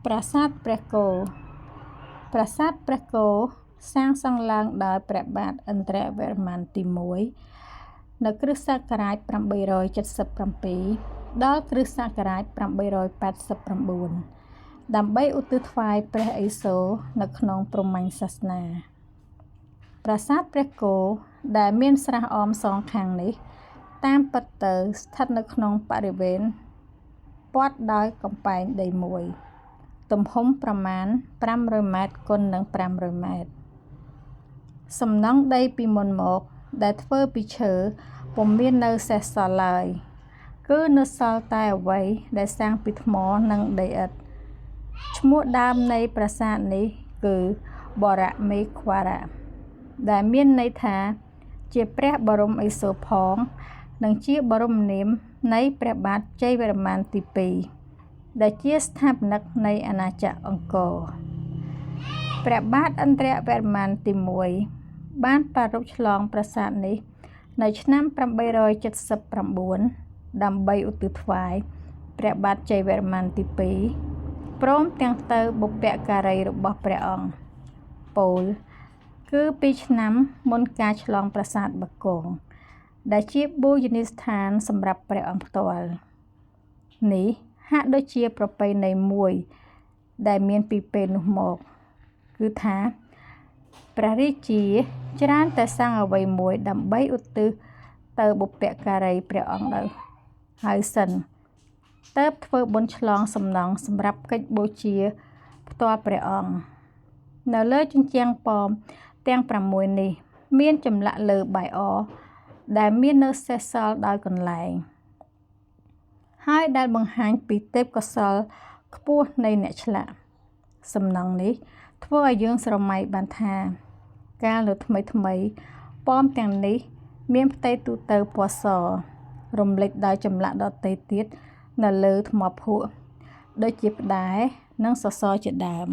ប្រាសាទព្រះគោប្រាសាទព្រះគោសាងសង់ឡើងដោយព្រះបាទឥន្ទ្រវរ្ម័នទី1នៅគ្រិស្តសករាជ877ដល់គ្រិស្តសករាជ889ដើម្បីឧទ្ទិសថ្វាយព្រះឥសូរនៅក្នុងព្រហ្មញ្ញសាសនាប្រាសាទព្រះគោដែលមានស្រះអមសងខាងនេះតាមពិតទៅស្ថិតនៅក្នុងបរិវេណព័ទ្ធដោយកំពែងដីមួយទំហំប្រមាណ500ម៉ែត្រគុណនឹង500ម៉ែត្រសំណង់ដីពីមុនមកដែលធ្វើពីឈើពុំមាននៅសេសសល់ឡើយគឺនៅសល់តែអ្វីដែលសាងពីថ្មនិងដីឥដ្ឋឈ្មោះដើមនៃប្រាសាទនេះគឺបរមេខ្វារៈដែលមានន័យថាជាព្រះបរមឥសូរផងនិងជាបរមនាមនៃព្រះបាទជ័យវរ្ម័នទី2ដែលជាស្ថាបនិកនៃអាណាចក្រអង្គរព្រះបាទឥន្ទ្រវរ្ម័នទី1បានប្រារព្ធឆ្លងប្រាសាទនេះនៅឆ្នាំ879ដើម្បីឧទ្ទិសថ្វាយព្រះបាទជ័យវរ្ម័នទី2ព្រមទាំងទៅបុព្វការីរបស់ព្រះអង្គពោលគឺ2ឆ្នាំមុនការឆ្លងប្រាសាទបាគងដែលជាបូជនីយដ្ឋានសម្រាប់ព្រះអង្គផ្ទាល់នេះហាក់ដូចជាប្រពៃណីមួយដែលមានពីពេលនោះមកគឺថាព្រះរាជាច្រើនតែសាងអ្វីមួយដើម្បីឧទ្ទិសទៅបុព្វការីព្រះអង្គទៅហើយសិនទើបធ្វើបុណ្យឆ្លងសំណង់សម្រាប់កិច្ចបូជាផ្ទាល់ព្រះអង្គនៅលើជញ្ជាំងប៉មទាំង6នេះមានចម្លាក់លើបាយអដែលមាននៅសេសសល់ដោយកន្លែងហើយដែលបង្ហាញពីទេពកោសល្យខ្ពស់នៃអ្នកឆ្លាក់សំណង់នេះធ្វើឲ្យយើងស្រមៃបានថាកាលនៅថ្មីប៉មទាំងនេះមានផ្ទៃទូទៅពណ៌សរំលេចដោយចម្លាក់ដទៃទៀតនៅលើថ្មភក់ដូចជាផ្តែរនិងសសរជាដើម